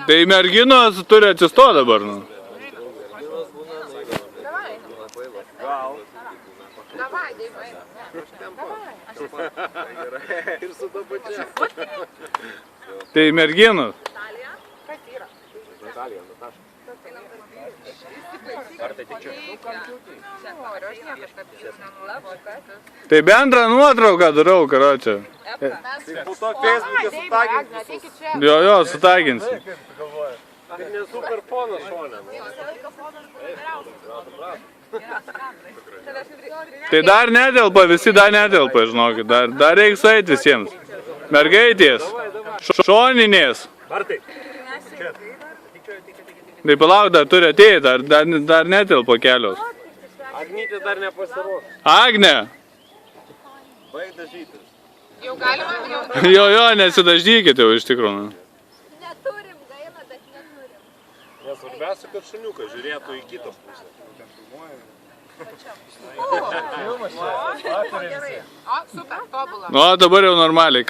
Tai merginos turi atsistoti dabar, nu. Давай, Димай. Ir su to pačia. Tai merginos. Natalija, Nataša. Ar tai tik čia? Tai bendrą nuotrauką darau, karočią. Tai po to Facebook'e sutaginti. Jo, sutaginsi. Tai ne superfonas šonė. Tai dar netelpa, visi dar netelpa, žinokit. Dar reiks eiti visiems. Mergaitės. Šoninės. Bartai. Tai palauk, dar turi ateiti, dar netelpa kelios. Agnytė dar nepasiruoš. Agne. Baig dažytis. Jau galima, Jo, nesidaždykite jau iš tikrųjų. Neturim, gaila, bet neturim. Nes svarbiausia, kad šuniukas žiūrėtų į kitą pusę. O, super, tobulą. Nu, dabar jau normaliai.